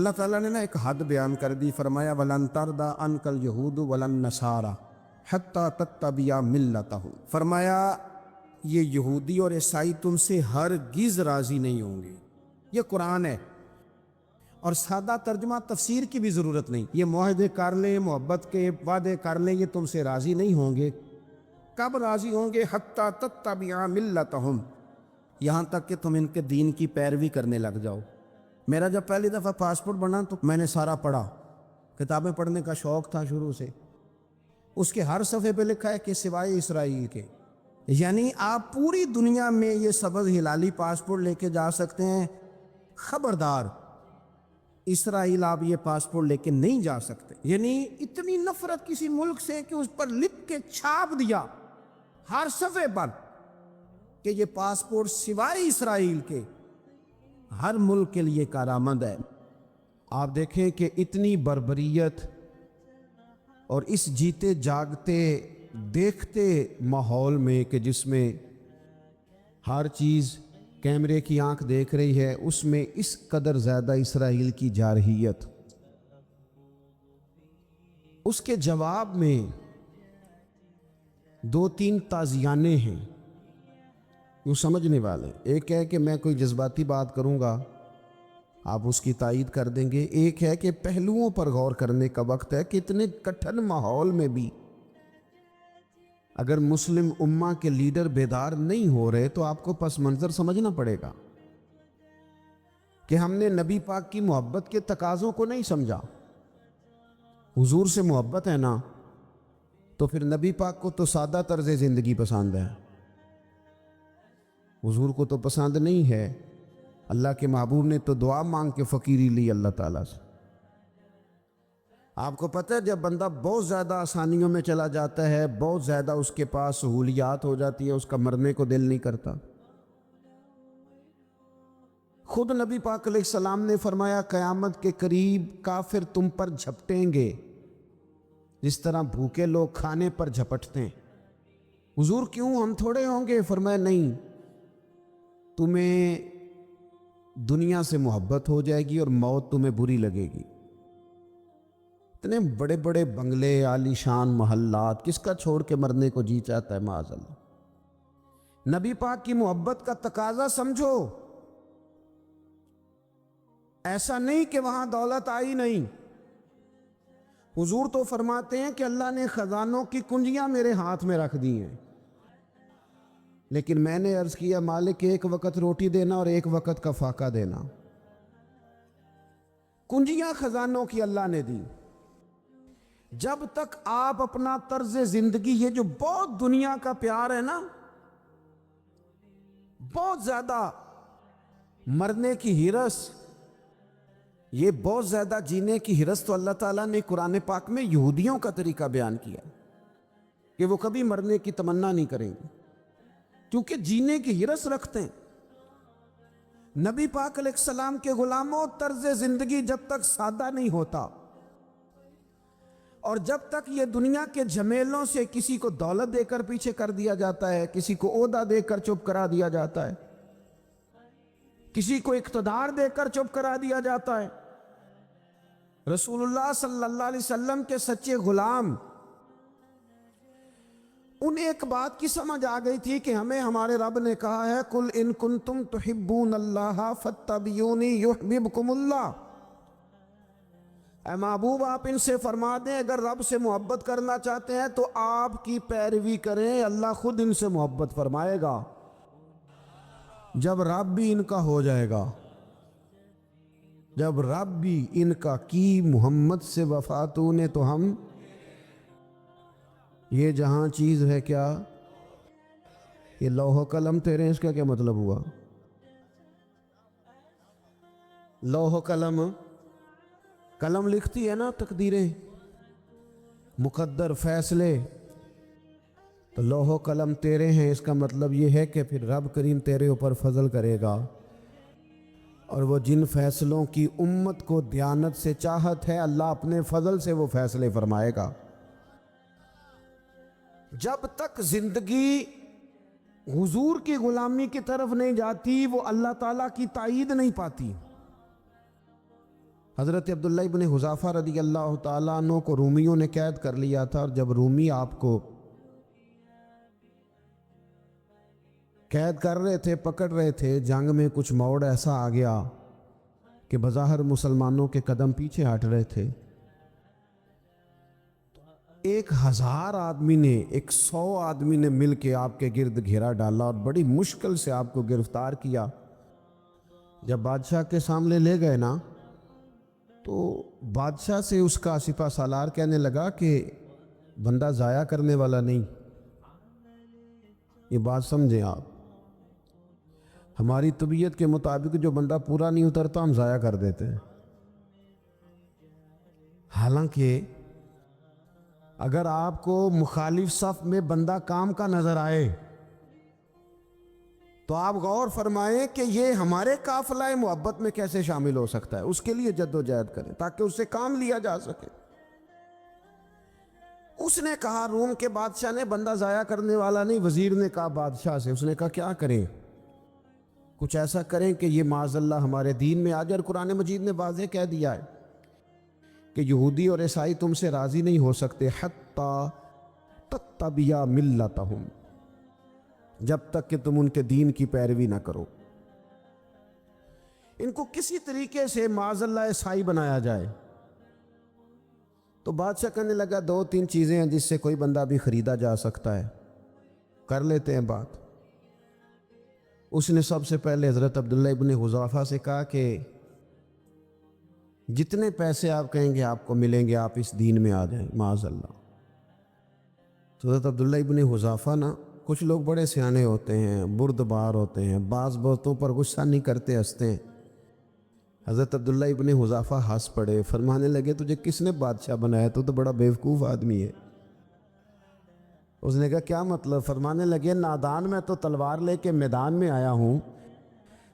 اللہ تعالیٰ نے ایک حد بیان کر دی، فرمایا وَلَن تَرْضَىٰ عَنْكَ الْيَهُودُ وَلَا النَّصَارَىٰ حَتَّىٰ تَتَّبِعَ مِلَّتَهُمْ، فرمایا یہ یہودی اور عیسائی تم سے ہرگز راضی نہیں ہوں گے۔ یہ قرآن ہے، اور سادہ ترجمہ تفسیر کی بھی ضرورت نہیں۔ یہ معاہدے کر لیں، محبت کے وعدے کر لیں، یہ تم سے راضی نہیں ہوں گے۔ کب راضی ہوں گے؟ حَتَّىٰ تَتَّبِعَ مِلَّتَهُمْ، یہاں تک کہ تم ان کے دین کی پیروی کرنے لگ جاؤ۔ میرا جب پہلی دفعہ پاسپورٹ بنا تو میں نے سارا پڑھا، کتابیں پڑھنے کا شوق تھا شروع سے۔ اس کے ہر صفحے پہ لکھا ہے کہ سوائے اسرائیل کے، یعنی آپ پوری دنیا میں یہ سبز ہلالی پاسپورٹ لے کے جا سکتے ہیں، خبردار اسرائیل آپ یہ پاسپورٹ لے کے نہیں جا سکتے۔ یعنی اتنی نفرت کسی ملک سے کہ اس پر لکھ کے چھاپ دیا ہر صفحے پر کہ یہ پاسپورٹ سوائے اسرائیل کے ہر ملک کے لیے کارآمد ہے۔ آپ دیکھیں کہ اتنی بربریت اور اس جیتے جاگتے دیکھتے ماحول میں کہ جس میں ہر چیز کیمرے کی آنکھ دیکھ رہی ہے، اس میں اس قدر زیادہ اسرائیل کی جارحیت۔ اس کے جواب میں دو تین تازیانے ہیں یوں سمجھنے والے۔ ایک ہے کہ میں کوئی جذباتی بات کروں گا، آپ اس کی تائید کر دیں گے۔ ایک ہے کہ پہلوؤں پر غور کرنے کا وقت ہے کہ اتنے کٹھن ماحول میں بھی اگر مسلم امہ کے لیڈر بیدار نہیں ہو رہے تو آپ کو پس منظر سمجھنا پڑے گا کہ ہم نے نبی پاک کی محبت کے تقاضوں کو نہیں سمجھا۔ حضور سے محبت ہے نا، تو پھر نبی پاک کو تو سادہ طرز زندگی پسند ہے، حضور کو تو پسند نہیں ہے۔ اللہ کے محبوب نے تو دعا مانگ کے فقیری لی اللہ تعالیٰ سے۔ آپ کو پتہ ہے جب بندہ بہت زیادہ آسانیوں میں چلا جاتا ہے، بہت زیادہ اس کے پاس سہولیات ہو جاتی ہے، اس کا مرنے کو دل نہیں کرتا۔ خود نبی پاک علیہ السلام نے فرمایا قیامت کے قریب کافر تم پر جھپٹیں گے جس طرح بھوکے لوگ کھانے پر جھپٹتے ہیں۔ حضور کیوں، ہم تھوڑے ہوں گے؟ فرمایا نہیں، تمہیں دنیا سے محبت ہو جائے گی اور موت تمہیں بری لگے گی۔ اتنے بڑے بڑے بنگلے، عالی شان محلات، کس کا چھوڑ کے مرنے کو جی چاہتا ہے معاذ اللہ۔ نبی پاک کی محبت کا تقاضا سمجھو، ایسا نہیں کہ وہاں دولت آئی نہیں۔ حضور تو فرماتے ہیں کہ اللہ نے خزانوں کی کنجیاں میرے ہاتھ میں رکھ دی ہیں، لیکن میں نے عرض کیا مالک ایک وقت روٹی دینا اور ایک وقت کا فاقہ دینا۔ کنجیاں خزانوں کی اللہ نے دی۔ جب تک آپ اپنا طرز زندگی، یہ جو بہت دنیا کا پیار ہے نا، بہت زیادہ مرنے کی ہرس، یہ بہت زیادہ جینے کی ہرس تو اللہ تعالیٰ نے قرآن پاک میں یہودیوں کا طریقہ بیان کیا کہ وہ کبھی مرنے کی تمنا نہیں کریں گے کیونکہ جینے کی ہرس رکھتے ہیں۔ نبی پاک علیہ السلام کے غلاموں، طرز زندگی جب تک سادہ نہیں ہوتا اور جب تک یہ دنیا کے جھمیلوں سے کسی کو دولت دے کر پیچھے کر دیا جاتا ہے، کسی کو عہدہ دے کر چپ کرا دیا جاتا ہے، کسی کو اقتدار دے کر چپ کرا دیا جاتا ہے، رسول اللہ صلی اللہ علیہ وسلم کے سچے غلام، انہیں ایک بات کی سمجھ آ گئی تھی کہ ہمیں ہمارے رب نے کہا ہے قُلْ إِن كُنتُمْ تُحِبُّونَ اللَّهَ فَاتَّبِعُونِي يُحْبِبْكُمُ اللَّهُ۔ اے محبوب آپ ان سے فرما دیں اگر رب سے محبت کرنا چاہتے ہیں تو آپ کی پیروی کریں، اللہ خود ان سے محبت فرمائے گا۔ جب رب بھی ان کا ہو جائے گا، جب رب بھی ان کا کی محمد سے وفاتوں نے، تو ہم یہ جہاں چیز ہے کیا، یہ لوح و قلم تیرے، اس کا کیا مطلب ہوا؟ لوح و قلم، قلم لکھتی ہے نا تقدیریں، مقدر فیصلے، تو لوح و قلم تیرے ہیں، اس کا مطلب یہ ہے کہ پھر رب کریم تیرے اوپر فضل کرے گا، اور وہ جن فیصلوں کی امت کو دیانت سے چاہت ہے، اللہ اپنے فضل سے وہ فیصلے فرمائے گا۔ جب تک زندگی حضور کی غلامی کی طرف نہیں جاتی، وہ اللہ تعالیٰ کی تائید نہیں پاتی۔ حضرت عبداللہ ابن حذافہ رضی اللہ تعالیٰ عنہ کو رومیوں نے قید کر لیا تھا، اور جب رومی آپ کو قید کر رہے تھے، پکڑ رہے تھے، جنگ میں کچھ موڑ ایسا آ گیا کہ بظاہر مسلمانوں کے قدم پیچھے ہٹ رہے تھے۔ 1000 آدمی نے، 100 آدمی نے مل کے آپ کے گرد گھیرا ڈالا اور بڑی مشکل سے آپ کو گرفتار کیا۔ جب بادشاہ کے سامنے لے گئے نا، تو بادشاہ سے اس کا سپہ سالار کہنے لگا کہ بندہ ضائع کرنے والا نہیں۔ یہ بات سمجھیں آپ، ہماری طبیعت کے مطابق جو بندہ پورا نہیں اترتا ہم ضائع کر دیتے ہیں۔ حالانکہ اگر آپ کو مخالف صف میں بندہ کام کا نظر آئے تو آپ غور فرمائیں کہ یہ ہمارے قافلہ محبت میں کیسے شامل ہو سکتا ہے، اس کے لیے جد و جہد کریں تاکہ اس سے کام لیا جا سکے۔ اس نے کہا، روم کے بادشاہ نے، بندہ ضائع کرنے والا نہیں۔ وزیر نے کہا بادشاہ سے، اس نے کہا کیا کریں؟ کچھ ایسا کریں کہ یہ معاذ اللہ ہمارے دین میں آ جائے۔ اور قرآن مجید نے واضح کہہ دیا ہے کہ یہودی اور عیسائی تم سے راضی نہیں ہو سکتے حتی تتبع ملتہم، جب تک کہ تم ان کے دین کی پیروی نہ کرو۔ ان کو کسی طریقے سے معاذ اللہ عیسائی بنایا جائے۔ تو بادشاہ کہنے لگا 2-3 چیزیں ہیں جس سے کوئی بندہ بھی خریدا جا سکتا ہے، کر لیتے ہیں بات۔ اس نے سب سے پہلے حضرت عبداللہ ابن حذافہ سے کہا کہ جتنے پیسے آپ کہیں گے آپ کو ملیں گے، آپ اس دین میں آ جائیں معاذ اللہ۔ تو حضرت عبداللہ ابن حذافہ نا، کچھ لوگ بڑے سیانے ہوتے ہیں، بردبار ہوتے ہیں، بعض باتوں پر غصہ نہیں کرتے، ہنستے ہیں۔ حضرت عبداللہ ابن حذافہ ہنس پڑے، فرمانے لگے تجھے کس نے بادشاہ بنایا؟ تو بڑا بیوقوف آدمی ہے۔ اس نے کہا کیا مطلب؟ فرمانے لگے نادان، میں تو تلوار لے کے میدان میں آیا ہوں،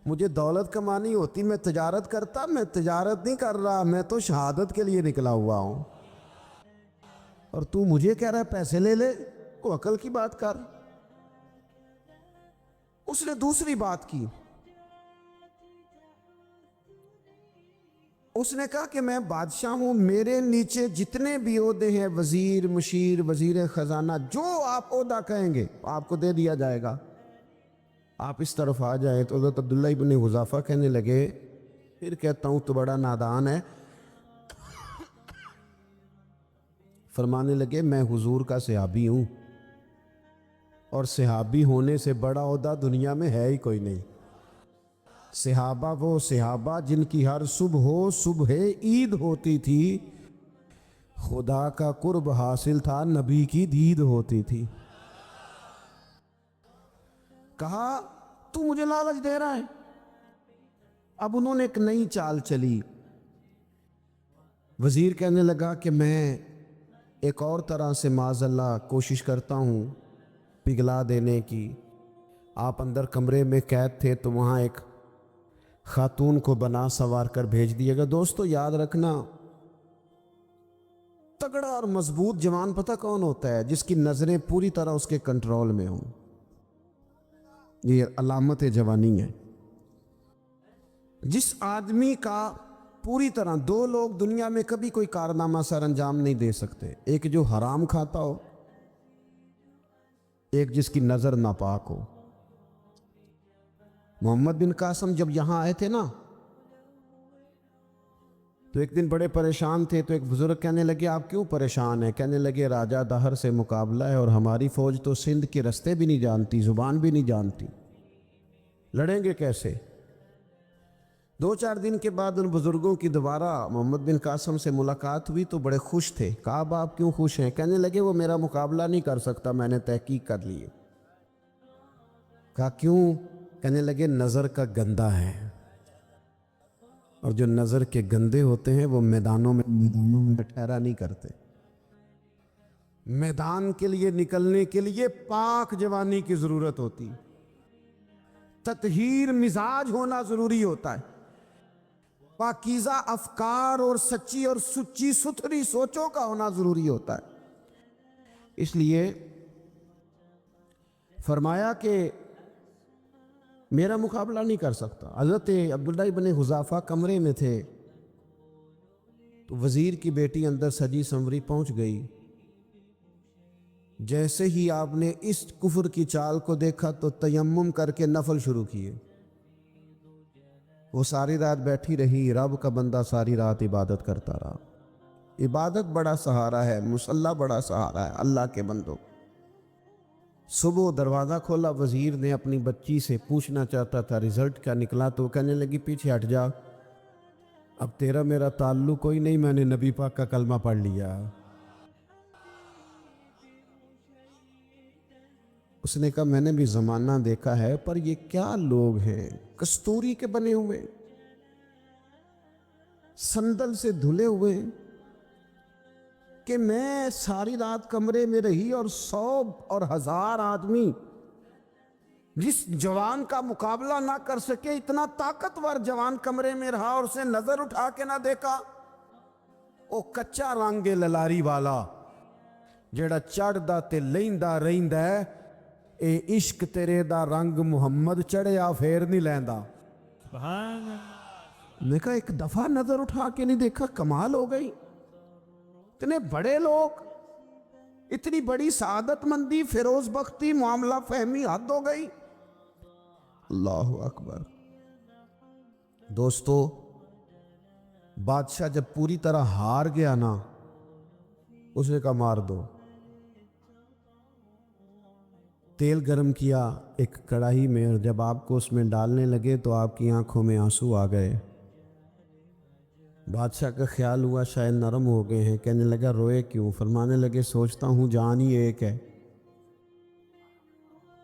مجھے دولت کمانی ہوتی میں تجارت کرتا، میں تجارت نہیں کر رہا، میں تو شہادت کے لیے نکلا ہوا ہوں، اور تو مجھے کہہ رہا ہے پیسے لے لے، کو عقل کی بات کر۔ اس نے دوسری بات کی، اس نے کہا کہ میں بادشاہ ہوں، میرے نیچے جتنے بھی عہدے ہیں، وزیر، مشیر، وزیر خزانہ، جو آپ عہدہ کہیں گے آپ کو دے دیا جائے گا، آپ اس طرف آ جائیں۔ تو حضرت عبداللہ ابن حذافہ کہنے لگے پھر کہتا ہوں تو بڑا نادان ہے۔ فرمانے لگے میں حضور کا صحابی ہوں، اور صحابی ہونے سے بڑا عہدہ دنیا میں ہے ہی کوئی نہیں۔ صحابہ وہ صحابہ جن کی ہر صبح عید ہوتی تھی، خدا کا قرب حاصل تھا، نبی کی دید ہوتی تھی۔ کہا تو مجھے لالچ دے رہا ہے؟ اب انہوں نے ایک نئی چال چلی۔ وزیر کہنے لگا کہ میں ایک اور طرح سے معاذ اللہ کوشش کرتا ہوں پگھلا دینے کی۔ آپ اندر کمرے میں قید تھے تو وہاں ایک خاتون کو بنا سوار کر بھیج دیے گا۔ دوستو یاد رکھنا، تگڑا اور مضبوط جوان پتہ کون ہوتا ہے؟ جس کی نظریں پوری طرح اس کے کنٹرول میں ہوں۔ یہ علامت جوانی ہے۔ جس آدمی کا پوری طرح، 2 لوگ دنیا میں کبھی کوئی کارنامہ سر انجام نہیں دے سکتے، ایک جو حرام کھاتا ہو، ایک جس کی نظر ناپاک ہو۔ محمد بن قاسم جب یہاں آئے تھے نا، تو ایک دن بڑے پریشان تھے، تو ایک بزرگ کہنے لگے آپ کیوں پریشان ہیں؟ کہنے لگے راجہ دہر سے مقابلہ ہے، اور ہماری فوج تو سندھ کے رستے بھی نہیں جانتی، زبان بھی نہیں جانتی، لڑیں گے کیسے؟ 2-4 دن کے بعد ان بزرگوں کی دوبارہ محمد بن قاسم سے ملاقات ہوئی تو بڑے خوش تھے۔ کہا اب آپ کیوں خوش ہیں؟ کہنے لگے وہ میرا مقابلہ نہیں کر سکتا، میں نے تحقیق کر لی ہے۔ کہا کیوں؟ کہنے لگے نظر کا گندہ ہے، اور جو نظر کے گندے ہوتے ہیں وہ میدانوں میں ٹھہرا نہیں کرتے۔ میدان کے لیے نکلنے کے لیے پاک جوانی کی ضرورت ہوتی، تطہیر مزاج ہونا ضروری ہوتا ہے، پاکیزہ افکار اور سچی اور سچی ستھری سوچوں کا ہونا ضروری ہوتا ہے۔ اس لیے فرمایا کہ میرا مقابلہ نہیں کر سکتا۔ حضرت عبداللہ ابن حذافہ کمرے میں تھے، تو وزیر کی بیٹی اندر سجی سنوری پہنچ گئی. جیسے ہی آپ نے اس کفر کی چال کو دیکھا تو تیمم کر کے نفل شروع کیے. وہ ساری رات بیٹھی رہی، رب کا بندہ ساری رات عبادت کرتا رہا. عبادت بڑا سہارا ہے، مصلی بڑا سہارا ہے اللہ کے بندوں. صبح دروازہ کھولا، وزیر نے اپنی بچی سے پوچھنا چاہتا تھا رزلٹ کیا نکلا، تو کہنے لگی پیچھے ہٹ جا، اب تیرا میرا تعلق کوئی نہیں، میں نے نبی پاک کا کلمہ پڑھ لیا. اس نے کہا میں نے بھی زمانہ دیکھا ہے، پر یہ کیا لوگ ہیں کستوری کے بنے ہوئے، سندل سے دھلے ہوئے، کہ میں ساری رات کمرے میں رہی اور 100 اور 1000 آدمی جس جوان کا مقابلہ نہ کر سکے، اتنا طاقتور جوان کمرے میں رہا اور اسے نظر اٹھا کے نہ دیکھا. او کچا رنگ للاری والا جڑا چڑھدا تے لیندا رہندا ہے، اے عشق تیرے دا رنگ محمد چڑھیا پھر نہیں لیندا. سبحان اللہ. میں کہا ایک دفعہ نظر اٹھا کے نہیں دیکھا، کمال ہو گئی. اتنے بڑے لوگ، اتنی بڑی سعادت مندی، فیروز بختی، معاملہ فہمی، حد ہو گئی. اللہ اکبر. دوستو، بادشاہ جب پوری طرح ہار گیا نا، اسے کہا مار دو. تیل گرم کیا ایک کڑاہی میں، اور جب آپ کو اس میں ڈالنے لگے تو آپ کی آنکھوں میں آنسو آ گئے. بادشاہ کا خیال ہوا شاید نرم ہو گئے ہیں. کہنے لگا روئے کیوں؟ فرمانے لگے سوچتا ہوں جان ہی ایک ہے،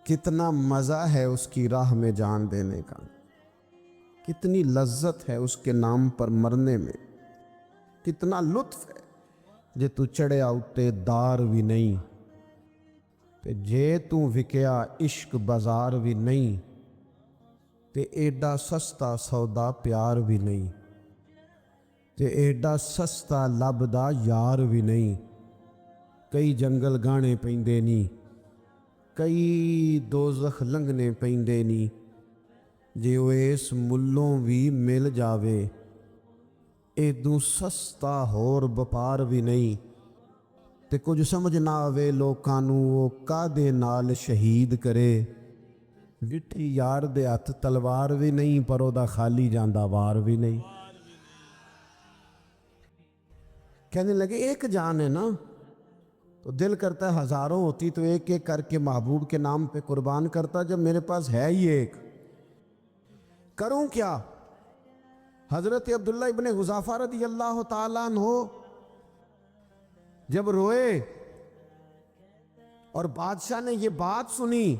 کتنا مزہ ہے اس کی راہ میں جان دینے کا، کتنی لذت ہے اس کے نام پر مرنے میں، کتنا لطف ہے جے تو چڑھیا اٹھے دار بھی نہیں، تے جے تو وکیا عشق بازار بھی نہیں، تے ایڈا سستا سودا پیار بھی نہیں، تے ایڈا سستا لبدا یار بھی نہیں. کئی جنگل گانے پیندے نی، کئی دوزخ لنگنے پیندے نی، جے وہ اس ملوں بھی مل جاوے، ایدوں سستا ہور بپار بھی نہیں. تے کچھ سمجھ نہ آوے لوکاں نوں وہ کادے نال شہید کرے، وٹھی یار دے ہتھ تلوار بھی نہیں، پر او دا خالی جاندا وار بھی نہیں. کہنے لگے ایک جان ہے نا، تو دل کرتا ہے ہزاروں ہوتی تو ایک ایک کر کے محبوب کے نام پہ قربان کرتا. جب میرے پاس ہے ہی ایک، کروں کیا؟ حضرت عبداللہ ابن حذافہ رضی اللہ تعالیٰ عنہ جب روئے اور بادشاہ نے یہ بات سنی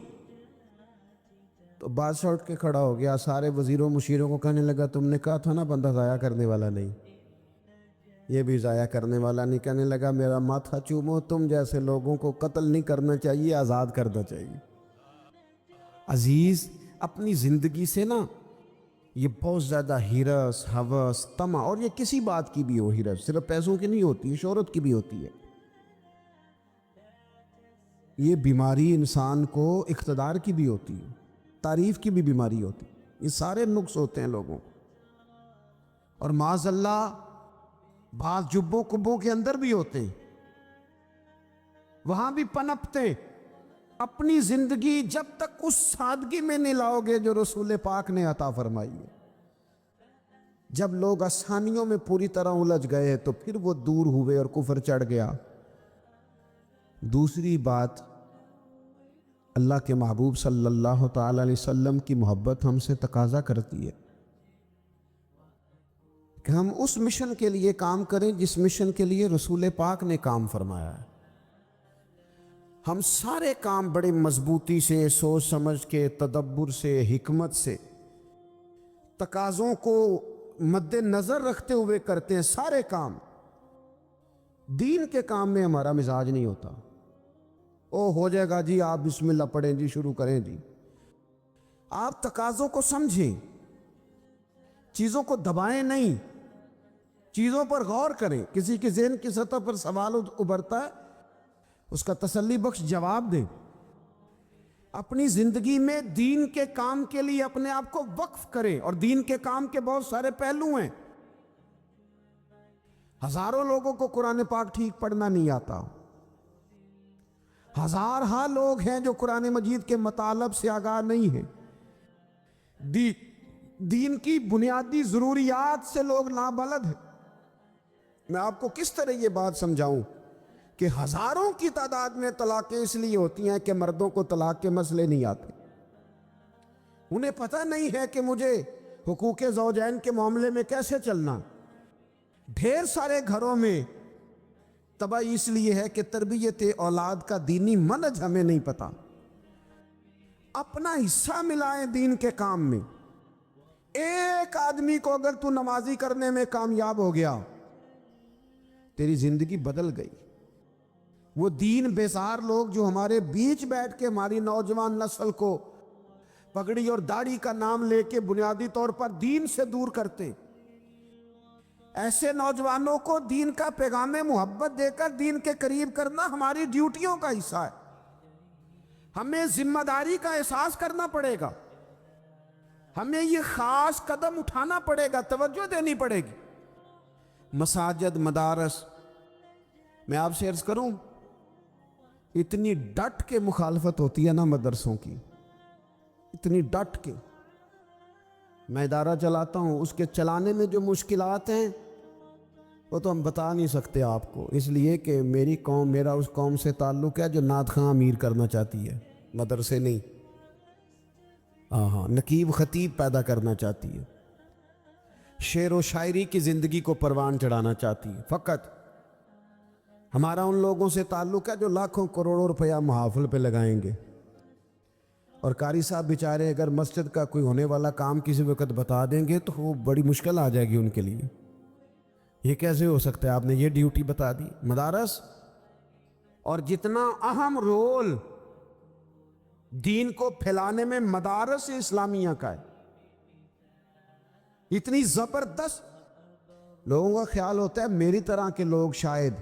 تو بادشاہ اٹھ کے کھڑا ہو گیا، سارے وزیروں مشیروں کو کہنے لگا تم نے کہا تھا نا بندہ ضائع کرنے والا نہیں، یہ بھی ضائع کرنے والا نہیں. کہنے لگا میرا ماتھا چومو، تم جیسے لوگوں کو قتل نہیں کرنا چاہیے، آزاد کرنا چاہیے. عزیز، اپنی زندگی سے نا یہ بہت زیادہ ہرس، ہوس، طمع، اور یہ کسی بات کی بھی ہو، ہرس صرف پیسوں کی نہیں ہوتی ہے، شہرت کی بھی ہوتی ہے. یہ بیماری انسان کو اقتدار کی بھی ہوتی ہے، تعریف کی بھی بیماری ہوتی ہے. یہ سارے نقص ہوتے ہیں لوگوں کو، اور معاذ اللہ بعض جبوں کبوں کے اندر بھی ہوتے ہیں، وہاں بھی پنپتے. اپنی زندگی جب تک اس سادگی میں نہیں لاؤ گے جو رسول پاک نے عطا فرمائی ہے، جب لوگ آسانیوں میں پوری طرح الجھ گئے تو پھر وہ دور ہوئے اور کفر چڑھ گیا. دوسری بات، اللہ کے محبوب صلی اللہ تعالی علیہ وسلم کی محبت ہم سے تقاضا کرتی ہے کہ ہم اس مشن کے لیے کام کریں جس مشن کے لیے رسول پاک نے کام فرمایا ہے. ہم سارے کام بڑے مضبوطی سے، سوچ سمجھ کے، تدبر سے، حکمت سے، تقاضوں کو مد نظر رکھتے ہوئے کرتے ہیں. سارے کام. دین کے کام میں ہمارا مزاج نہیں ہوتا، او ہو جائے گا جی، آپ بسم اللہ پڑھیں جی، شروع کریں جی. آپ تقاضوں کو سمجھیں، چیزوں کو دبائیں نہیں، چیزوں پر غور کریں. کسی کے ذہن کی سطح پر سوال ابھرتا ہے، اس کا تسلی بخش جواب دیں. اپنی زندگی میں دین کے کام کے لیے اپنے آپ کو وقف کریں. اور دین کے کام کے بہت سارے پہلو ہیں. ہزاروں لوگوں کو قرآن پاک ٹھیک پڑھنا نہیں آتا، ہزارہا لوگ ہیں جو قرآن مجید کے مطالب سے آگاہ نہیں ہیں، دین کی بنیادی ضروریات سے لوگ نابلد ہیں۔ میں آپ کو کس طرح یہ بات سمجھاؤں کہ ہزاروں کی تعداد میں طلاقیں اس لیے ہوتی ہیں کہ مردوں کو طلاق کے مسئلے نہیں آتے، انہیں پتہ نہیں ہے کہ مجھے حقوق زوجین کے معاملے میں کیسے چلنا۔ ڈھیر سارے گھروں میں تباہی اس لیے ہے کہ تربیت اولاد کا دینی منہج ہمیں نہیں پتا۔ اپنا حصہ ملائیں دین کے کام میں۔ ایک آدمی کو اگر تو نمازی کرنے میں کامیاب ہو گیا، تیری زندگی بدل گئی۔ وہ دین بیزار لوگ جو ہمارے بیچ بیٹھ کے ہماری نوجوان نسل کو پگڑی اور داڑھی کا نام لے کے بنیادی طور پر دین سے دور کرتے، ایسے نوجوانوں کو دین کا پیغام محبت دے کر دین کے قریب کرنا ہماری ڈیوٹیوں کا حصہ ہے۔ ہمیں ذمہ داری کا احساس کرنا پڑے گا، ہمیں یہ خاص قدم اٹھانا پڑے گا، توجہ دینی پڑے گی۔ مساجد، مدارس، میں آپ سے عرض کروں، اتنی ڈٹ کے مخالفت ہوتی ہے نا مدرسوں کی، اتنی ڈٹ کے۔ میں ادارہ چلاتا ہوں، اس کے چلانے میں جو مشکلات ہیں وہ تو ہم بتا نہیں سکتے آپ کو، اس لیے کہ میری قوم، میرا اس قوم سے تعلق ہے جو نعت خواں امیر کرنا چاہتی ہے، مدرسے نہیں۔ نقیب خطیب پیدا کرنا چاہتی ہے، شعر و شاعری کی زندگی کو پروان چڑھانا چاہتی ہے۔ فقط ہمارا ان لوگوں سے تعلق ہے جو لاکھوں کروڑوں روپیہ محافل پہ لگائیں گے، اور قاری صاحب بیچارے اگر مسجد کا کوئی ہونے والا کام کسی وقت بتا دیں گے تو وہ بڑی مشکل آ جائے گی ان کے لیے۔ یہ کیسے ہو سکتا ہے، آپ نے یہ ڈیوٹی بتا دی؟ مدارس، اور جتنا اہم رول دین کو پھیلانے میں مدارس اسلامیہ کا ہے، اتنی زبردست۔ لوگوں کا خیال ہوتا ہے میری طرح کے لوگ شاید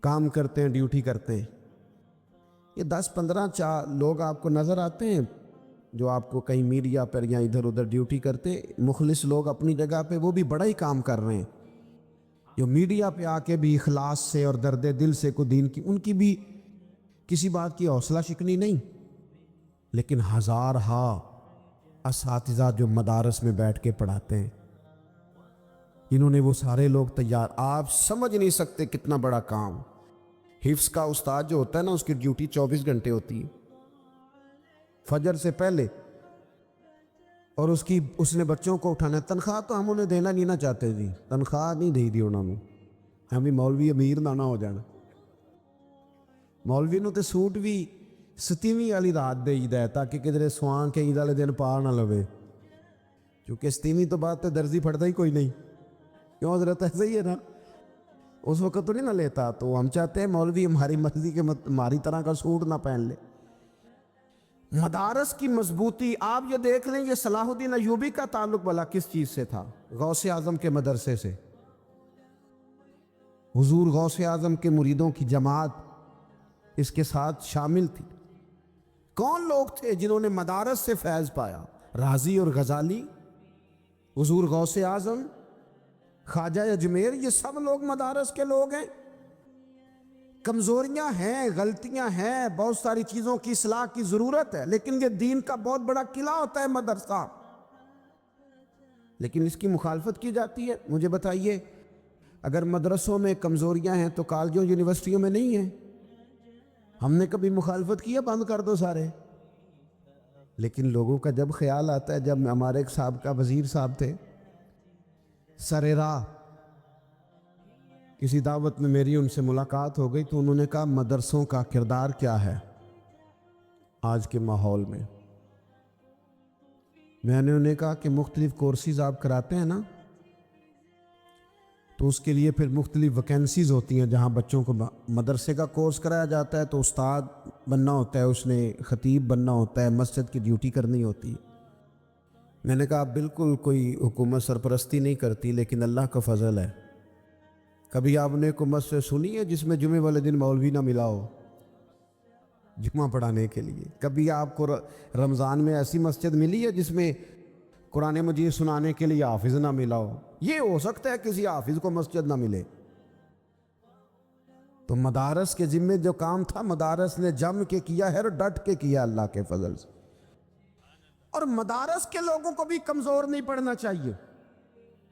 کام کرتے ہیں، ڈیوٹی کرتے ہیں۔ یہ 10-15 لوگ آپ کو نظر آتے ہیں جو آپ کو کہیں میڈیا پر یا ادھر ادھر ڈیوٹی کرتے، مخلص لوگ اپنی جگہ پہ، وہ بھی بڑا ہی کام کر رہے ہیں، جو میڈیا پہ آ کے بھی اخلاص سے اور درد دل سے کو دین کی، ان کی بھی کسی بات کی حوصلہ شکنی نہیں۔ لیکن ہزارہا اساتذہ جو مدارس میں بیٹھ کے پڑھاتے ہیں، انہوں نے وہ سارے لوگ تیار، آپ سمجھ نہیں سکتے کتنا بڑا کام۔ حفظ کا استاد جو ہوتا ہے نا، اس کی ڈیوٹی 24 گھنٹے ہوتی ہے، فجر سے پہلے، اور اس نے بچوں کو اٹھانا ہے۔ تنخواہ تو ہم انہیں دینا نہیں نہ چاہتے جی، تنخواہ نہیں دی دی انہوں نے، ہم بھی مولوی امیر نہ ہو جانا۔ مولوی نو تے سوٹ بھی 27ویں والی رات دے ہی تاکہ کدھر سوان کے عید والے دن پا نہ لوے، کیونکہ 27ویں تو بعد تے درزی پھڑتا ہی کوئی نہیں، کیوں حضرت؟ ایسا ہی ہے نا، اس وقت تو نہیں نہ لیتا۔ تو ہم چاہتے ہیں مولوی ہماری مرضی کے ہماری طرح کا سوٹ نہ پہن لے۔ مدارس کی مضبوطی آپ یہ دیکھ لیں، یہ صلاح الدین ایوبی کا تعلق بھلا کس چیز سے تھا؟ غوث اعظم کے مدرسے سے۔ حضور غوث اعظم کے مریدوں کی جماعت اس کے ساتھ شامل تھی۔ کون لوگ تھے جنہوں نے مدارس سے فیض پایا؟ رازی اور غزالی، حضور غوث اعظم، خواجہ اجمیر، یہ سب لوگ مدارس کے لوگ ہیں۔ کمزوریاں ہیں، غلطیاں ہیں، بہت ساری چیزوں کی اصلاح کی ضرورت ہے، لیکن یہ دین کا بہت بڑا قلعہ ہوتا ہے مدرسہ، لیکن اس کی مخالفت کی جاتی ہے۔ مجھے بتائیے، اگر مدرسوں میں کمزوریاں ہیں تو کالجوں یونیورسٹیوں میں نہیں ہیں؟ ہم نے کبھی مخالفت کی ہے بند کر دو سارے؟ لیکن لوگوں کا جب خیال آتا ہے، جب ہمارے ایک سابقہ وزیر صاحب تھے، سر راہ کسی دعوت میں میری ان سے ملاقات ہو گئی، تو انہوں نے کہا مدرسوں کا کردار کیا ہے آج کے ماحول میں؟ میں نے انہیں کہا کہ مختلف کورسز آپ کراتے ہیں نا، تو اس کے لیے پھر مختلف ویکینسیز ہوتی ہیں، جہاں بچوں کو مدرسے کا کورس کرایا جاتا ہے تو استاد بننا ہوتا ہے، اس نے خطیب بننا ہوتا ہے، مسجد کی ڈیوٹی کرنی ہوتی ہے۔ میں نے کہا بالکل کوئی حکومت سرپرستی نہیں کرتی، لیکن اللہ کا فضل ہے، کبھی آپ نے حکومت سے سنی ہے جس میں جمعے والے دن مولوی نہ ملا ہو جمعہ پڑھانے کے لیے؟ کبھی آپ کو رمضان میں ایسی مسجد ملی ہے جس میں قرآن مجید سنانے کے لیے حافظ نہ ملا ہو. یہ ہو سکتا ہے کسی حافظ کو مسجد نہ ملے. تو مدارس کے ذمے جو کام تھا مدارس نے جم کے کیا ہے اور ڈٹ کے کیا اللہ کے فضل سے. اور مدارس کے لوگوں کو بھی کمزور نہیں پڑنا چاہیے.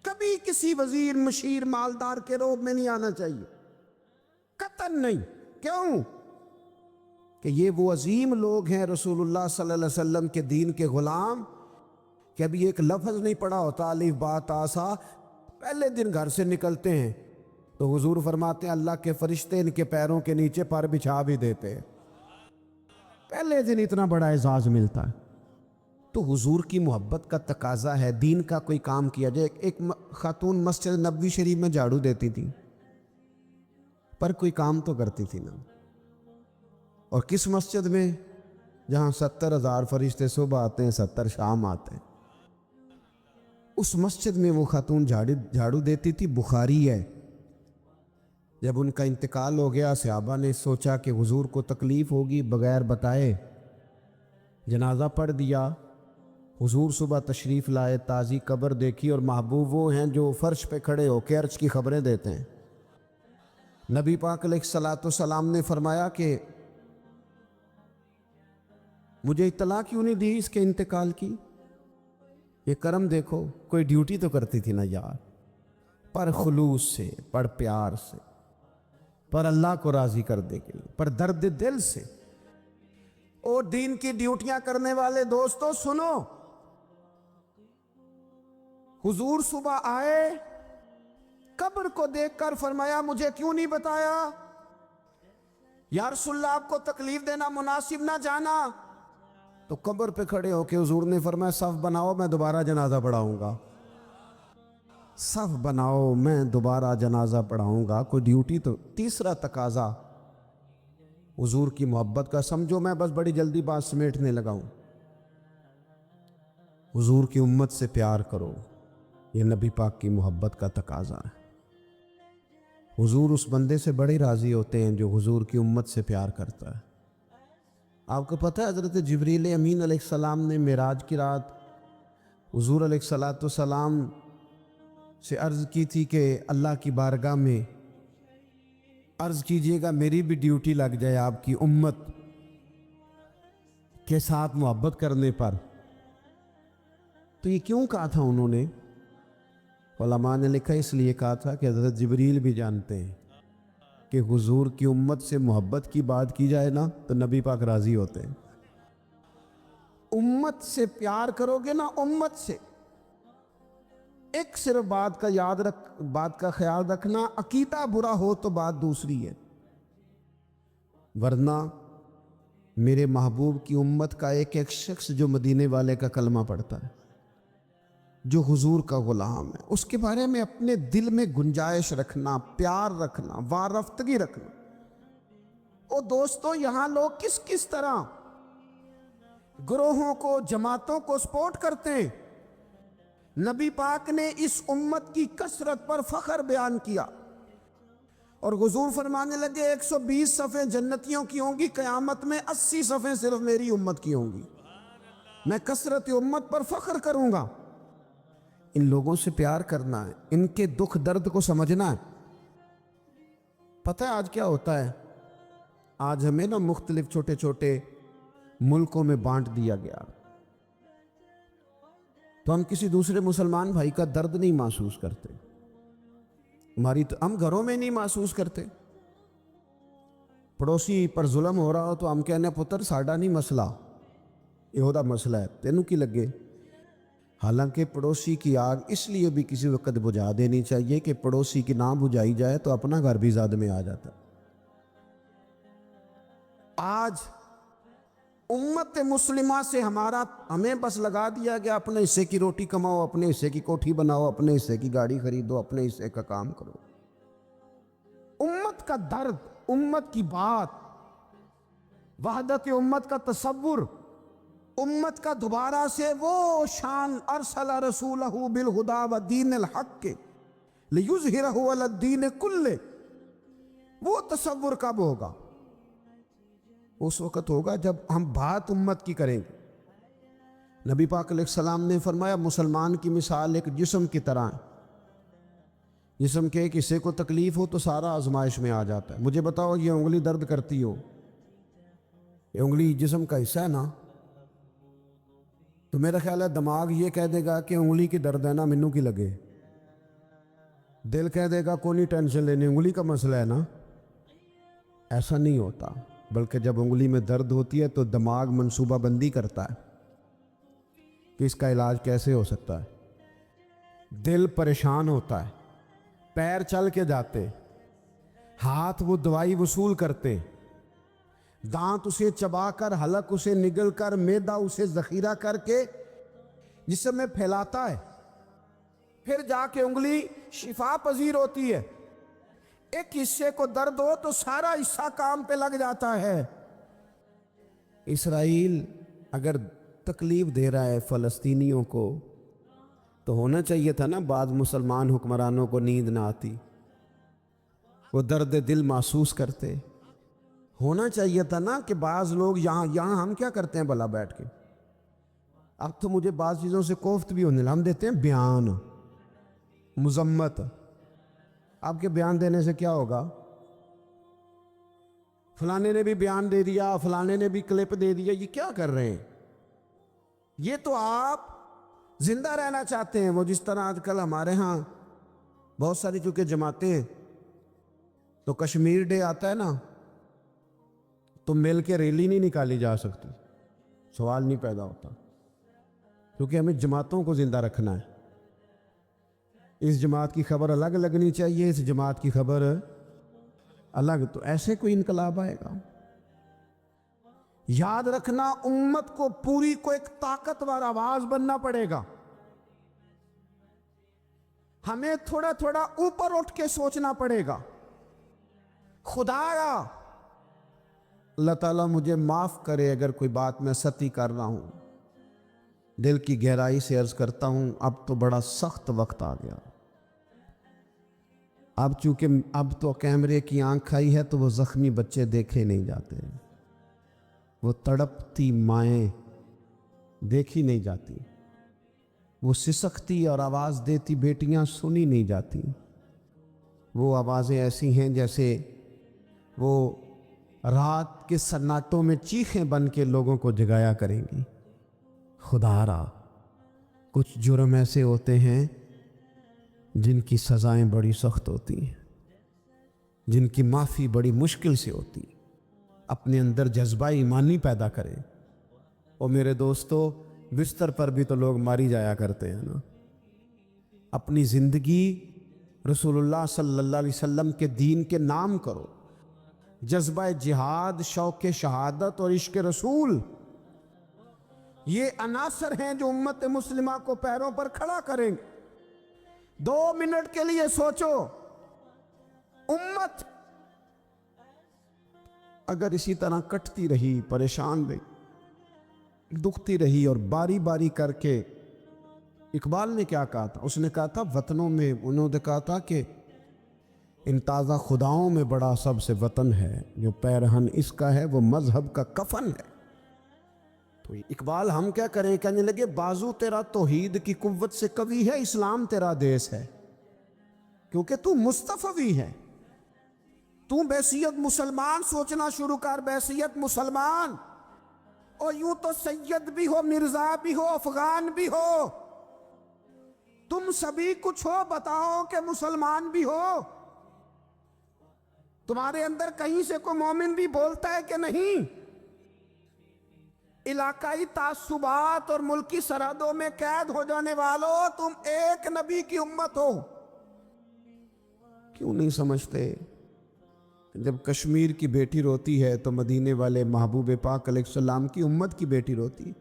کبھی کسی وزیر مشیر مالدار کے روب میں نہیں آنا چاہیے, قطعاً نہیں. کیوں کہ یہ وہ عظیم لوگ ہیں رسول اللہ صلی اللہ علیہ وسلم کے دین کے غلام, کہ ابھی ایک لفظ نہیں پڑا ہوتا الف با تا سا, پہلے دن گھر سے نکلتے ہیں تو حضور فرماتے ہیں اللہ کے فرشتے ان کے پیروں کے نیچے پر بچھا بھی دیتے ہیں. پہلے دن اتنا بڑا اعزاز ملتا ہے. تو حضور کی محبت کا تقاضا ہے دین کا کوئی کام کیا جائے. ایک خاتون مسجد نبوی شریف میں جھاڑو دیتی تھی, پر کوئی کام تو کرتی تھی نا. اور کس مسجد میں؟ جہاں 70,000 فرشتے صبح آتے ہیں 70 شام آتے ہیں. اس مسجد میں وہ خاتون جھاڑو دیتی تھی. بخاری ہے. جب ان کا انتقال ہو گیا صحابہ نے سوچا کہ حضور کو تکلیف ہوگی, بغیر بتائے جنازہ پڑھ دیا. حضور صبح تشریف لائے, تازی قبر دیکھی, اور محبوب وہ ہیں جو فرش پہ کھڑے ہو کے عرش کی خبریں دیتے ہیں. نبی پاک علیہ الصلوۃ والسلام نے فرمایا کہ مجھے اطلاع کیوں نہیں دی اس کے انتقال کی؟ یہ کرم دیکھو, کوئی ڈیوٹی تو کرتی تھی نا یار, پر خلوص سے, پر پیار سے, پر اللہ کو راضی کرنے کے لیے, پر درد دل سے. اور دین کی ڈیوٹیاں کرنے والے دوستو سنو, حضور صبح آئے, قبر کو دیکھ کر فرمایا مجھے کیوں نہیں بتایا؟ یا رسول اللہ آپ کو تکلیف دینا مناسب نہ جانا. تو قبر پہ کھڑے ہو کے حضور نے فرمایا صف بناؤ میں دوبارہ جنازہ پڑھاؤں گا. صف بناؤ میں دوبارہ جنازہ پڑھاؤں گا. کوئی ڈیوٹی تو. تیسرا تقاضا حضور کی محبت کا, سمجھو میں بس بڑی جلدی بات سمیٹنے لگا ہوں. حضور کی امت سے پیار کرو, یہ نبی پاک کی محبت کا تقاضا ہے. حضور اس بندے سے بڑے راضی ہوتے ہیں جو حضور کی امت سے پیار کرتا ہے. آپ کو پتہ ہے حضرت جبریل امین علیہ السلام نے معراج کی رات حضور علیہ الصلوۃ والسلام سے عرض کی تھی کہ اللہ کی بارگاہ میں عرض کیجئے گا میری بھی ڈیوٹی لگ جائے آپ کی امت کے ساتھ محبت کرنے پر. تو یہ کیوں کہا تھا انہوں نے؟ علماء نے لکھا اس لیے کہا تھا کہ حضرت جبریل بھی جانتے ہیں کہ حضور کی امت سے محبت کی بات کی جائے نا تو نبی پاک راضی ہوتے ہیں. امت سے پیار کرو گے نا, امت سے. ایک صرف بات کا خیال رکھنا, عقیدہ برا ہو تو بات دوسری ہے, ورنہ میرے محبوب کی امت کا ایک ایک شخص جو مدینے والے کا کلمہ پڑھتا ہے, جو حضور کا غلام ہے, اس کے بارے میں اپنے دل میں گنجائش رکھنا, پیار رکھنا, وارفتگی رکھنا. او دوستو یہاں لوگ کس کس طرح گروہوں کو, جماعتوں کو سپورٹ کرتے ہیں. نبی پاک نے اس امت کی کثرت پر فخر بیان کیا اور حضور فرمانے لگے 120 صفیں جنتیوں کی ہوں گی, قیامت میں 80 صفیں صرف میری امت کی ہوں گی. میں کثرت امت پر فخر کروں گا. ان لوگوں سے پیار کرنا ہے, ان کے دکھ درد کو سمجھنا ہے. پتہ ہے آج کیا ہوتا ہے؟ آج ہمیں نا مختلف چھوٹے چھوٹے ملکوں میں بانٹ دیا گیا, تو ہم کسی دوسرے مسلمان بھائی کا درد نہیں محسوس کرتے. ہم گھروں میں نہیں محسوس کرتے. پڑوسی پر ظلم ہو رہا ہو تو ہم کہنے پتر ساڈا نہیں مسئلہ, یہ مسئلہ ہے, تینوں کی لگے. حالانکہ پڑوسی کی آگ اس لیے بھی کسی وقت بجھا دینی چاہیے کہ پڑوسی کی نہ بجھائی جائے تو اپنا گھر بھی زاد میں آ جاتا. آج امت مسلمہ سے ہمیں بس لگا دیا گیا اپنے حصے کی روٹی کماؤ, اپنے حصے کی کوٹھی بناؤ, اپنے حصے کی گاڑی خریدو, اپنے حصے کا کام کرو. امت کا درد, امت کی بات, وحدت امت کا تصور, امت کا دوبارہ سے وہ شان ارسل رسولہ بالہدی ودین الحق لیظہرہ علی الدین کلہ, وہ تصور کب ہوگا؟ اس وقت ہوگا جب ہم بات امت کی کریں گے. نبی پاک علیہ السلام نے فرمایا مسلمان کی مثال ایک جسم کی طرح ہے. جسم کے ایک حصے کو تکلیف ہو تو سارا آزمائش میں آ جاتا ہے. مجھے بتاؤ یہ انگلی درد کرتی ہو، یہ انگلی جسم کا حصہ ہے نا، تو میرا خیال ہے دماغ یہ کہہ دے گا کہ انگلی کی درد ہے نا مینوں کی لگے، دل کہہ دے گا کوئی نہیں ٹینشن لینی انگلی کا مسئلہ ہے نا. ایسا نہیں ہوتا، بلکہ جب انگلی میں درد ہوتی ہے تو دماغ منصوبہ بندی کرتا ہے کہ اس کا علاج کیسے ہو سکتا ہے. دل پریشان ہوتا ہے، پیر چل کے جاتے، ہاتھ وہ دوائی وصول کرتے، دانت اسے چبا کر، حلق اسے نگل کر، معدہ اسے ذخیرہ کر کے جسم میں پھیلاتا ہے، پھر جا کے انگلی شفا پذیر ہوتی ہے. ایک حصے کو درد ہو تو سارا حصہ کام پہ لگ جاتا ہے. اسرائیل اگر تکلیف دے رہا ہے فلسطینیوں کو تو ہونا چاہیے تھا نا بعض مسلمان حکمرانوں کو نیند نہ آتی، وہ درد دل محسوس کرتے. ہونا چاہیے تھا نا کہ بعض لوگ یہاں ہم کیا کرتے ہیں بھلا بیٹھ کے، اب تو مجھے بعض چیزوں سے کوفت بھی ہونے لگا. ہم دیتے ہیں بیان، مذمت. آپ کے بیان دینے سے کیا ہوگا؟ فلانے نے بھی بیان دے دیا، فلانے نے بھی کلپ دے دیا. یہ کیا کر رہے ہیں؟ یہ تو آپ زندہ رہنا چاہتے ہیں. وہ جس طرح آج کل ہمارے ہاں بہت ساری چونکہ جماعتیں ہیں تو کشمیر ڈے آتا ہے نا تو مل کے ریلی نہیں نکالی جا سکتی، سوال نہیں پیدا ہوتا، کیونکہ ہمیں جماعتوں کو زندہ رکھنا ہے. اس جماعت کی خبر الگ لگنی چاہیے، اس جماعت کی خبر الگ. تو ایسے کوئی انقلاب آئے گا؟ یاد رکھنا امت کو پوری کو ایک طاقتور آواز بننا پڑے گا. ہمیں تھوڑا تھوڑا اوپر اٹھ کے سوچنا پڑے گا. خدایا اللہ تعالیٰ مجھے معاف کرے اگر کوئی بات میں سطحی کر رہا ہوں، دل کی گہرائی سے عرض کرتا ہوں اب تو بڑا سخت وقت آ گیا. اب چونکہ اب تو کیمرے کی آنکھ آئی ہے تو وہ زخمی بچے دیکھے نہیں جاتے، وہ تڑپتی مائیں دیکھی نہیں جاتی، وہ سسکتی اور آواز دیتی بیٹیاں سنی نہیں جاتی. وہ آوازیں ایسی ہیں جیسے وہ رات کے سناٹوں میں چیخیں بن کے لوگوں کو جگایا کریں گی. خدا را کچھ جرم ایسے ہوتے ہیں جن کی سزائیں بڑی سخت ہوتی ہیں، جن کی معافی بڑی مشکل سے ہوتی. اپنے اندر جذبہ ایمانی پیدا کریں. اور میرے دوستو بستر پر بھی تو لوگ ماری جایا کرتے ہیں نا. اپنی زندگی رسول اللہ صلی اللہ علیہ وسلم کے دین کے نام کرو. جذبہ جہاد، شوق شہادت اور عشق رسول، یہ عناصر ہیں جو امت مسلمہ کو پیروں پر کھڑا کریں گے. 2 منٹ کے لیے سوچو، امت اگر اسی طرح کٹتی رہی، پریشان رہی، دکھتی رہی اور باری باری کر کے، اقبال نے کیا کہا تھا؟ اس نے کہا تھا وطنوں میں، انہوں نے کہا تھا کہ ان تازہ خداؤں میں بڑا سب سے وطن ہے، جو پیرہن اس کا ہے وہ مذہب کا کفن ہے. تو اقبال ہم کیا کریں؟ کہنے لگے بازو تیرا توحید کی قوت سے قوی ہے، اسلام تیرا دیس ہے، کیونکہ تو مصطفی ہے. تو بحیثیت مسلمان سوچنا شروع کر، بحیثیت مسلمان. اور یوں تو سید بھی ہو، مرزا بھی ہو، افغان بھی ہو، تم سبھی کچھ ہو، بتاؤ کہ مسلمان بھی ہو. تمہارے اندر کہیں سے کوئی مومن بھی بولتا ہے کہ نہیں؟ علاقائی تعصبات اور ملکی سرحدوں میں قید ہو جانے والوں، تم ایک نبی کی امت ہو. کیوں نہیں سمجھتے؟ جب کشمیر کی بیٹی روتی ہے تو مدینے والے محبوب پاک علیہ السلام کی امت کی بیٹی روتی.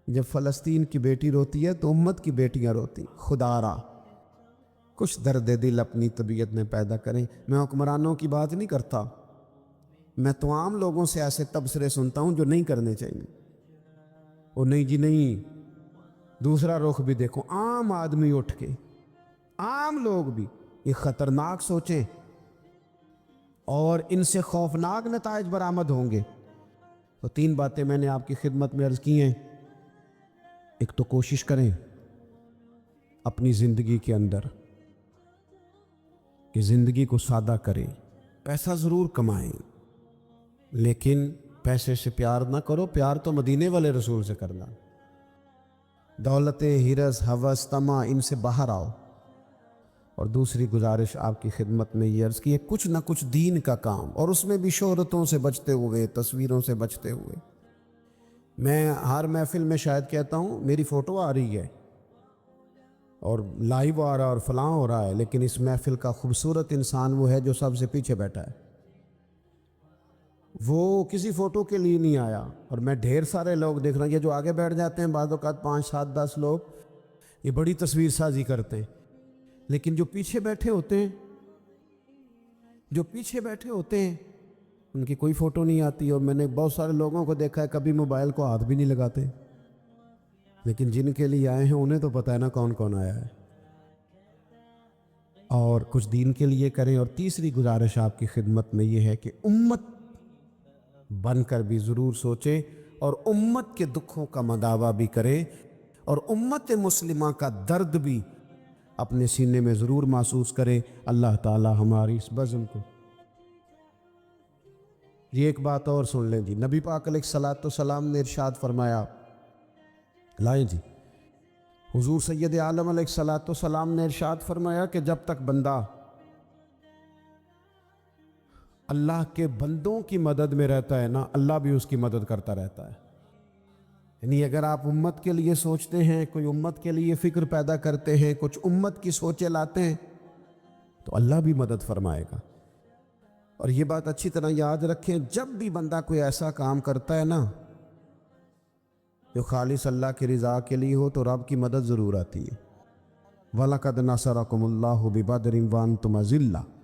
جب فلسطین کی بیٹی روتی ہے تو امت کی بیٹیاں روتی. خدا را کچھ درد دل اپنی طبیعت میں پیدا کریں. میں حکمرانوں کی بات نہیں کرتا، میں تو عام لوگوں سے ایسے تبصرے سنتا ہوں جو نہیں کرنے چاہیے. وہ نہیں جی نہیں. دوسرا رخ بھی دیکھو، عام آدمی اٹھ کے، عام لوگ بھی یہ خطرناک سوچیں اور ان سے خوفناک نتائج برآمد ہوں گے. تو 3 باتیں میں نے آپ کی خدمت میں عرض کی ہیں. ایک تو کوشش کریں اپنی زندگی کے اندر کہ زندگی کو سادہ کریں، پیسہ ضرور کمائیں لیکن پیسے سے پیار نہ کرو، پیار تو مدینے والے رسول سے کرنا۔ دولتیں، ہرس، ہوس، طمع، ان سے باہر آؤ۔ اور دوسری گزارش آپ کی خدمت میں یہ عرض کی ہے، کچھ نہ کچھ دین کا کام، اور اس میں بھی شہرتوں سے بچتے ہوئے، تصویروں سے بچتے ہوئے۔ میں ہر محفل میں شاید کہتا ہوں میری فوٹو آ رہی ہے اور لائیو آ رہا ہے اور فلاں ہو رہا ہے، لیکن اس محفل کا خوبصورت انسان وہ ہے جو سب سے پیچھے بیٹھا ہے۔ وہ کسی فوٹو کے لیے نہیں آیا۔ اور میں ڈھیر سارے لوگ دیکھ رہا ہوں، یہ جو آگے بیٹھ جاتے ہیں بعض اوقات 5 7 10 لوگ، یہ بڑی تصویر سازی کرتے ہیں، لیکن جو پیچھے بیٹھے ہوتے ہیں ان کی کوئی فوٹو نہیں آتی۔ اور میں نے بہت سارے لوگوں کو دیکھا ہے کبھی موبائل کو ہاتھ بھی نہیں لگاتے، لیکن جن کے لیے آئے ہیں انہیں تو پتہ ہے نا کون کون آیا ہے۔ اور کچھ دین کے لیے کریں۔ اور تیسری گزارش آپ کی خدمت میں یہ ہے کہ امت بن کر بھی ضرور سوچیں اور امت کے دکھوں کا مداوع بھی کریں، اور امت مسلمہ کا درد بھی اپنے سینے میں ضرور محسوس کریں۔ اللہ تعالی ہماری اس بزم کو۔ یہ ایک بات اور سن لیں جی، نبی پاک علیہ الصلوۃ والسلام نے ارشاد فرمایا، لائیں جی، حضور سید عالم علیہ الصلوۃ والسلام نے ارشاد فرمایا کہ جب تک بندہ اللہ کے بندوں کی مدد میں رہتا ہے نا، اللہ بھی اس کی مدد کرتا رہتا ہے۔ یعنی اگر آپ امت کے لیے سوچتے ہیں، کوئی امت کے لیے فکر پیدا کرتے ہیں، کچھ امت کی سوچیں لاتے ہیں، تو اللہ بھی مدد فرمائے گا۔ اور یہ بات اچھی طرح یاد رکھیں، جب بھی بندہ کوئی ایسا کام کرتا ہے نا جو خالص اللہ کی رضا کے لیے ہو، تو رب کی مدد ضرور آتی ہے۔ وَلَقَدْ نَصَرَكُمُ اللَّهُ بِبَدْرٍ وَأَنْتُمْ أَذِلَّةٌ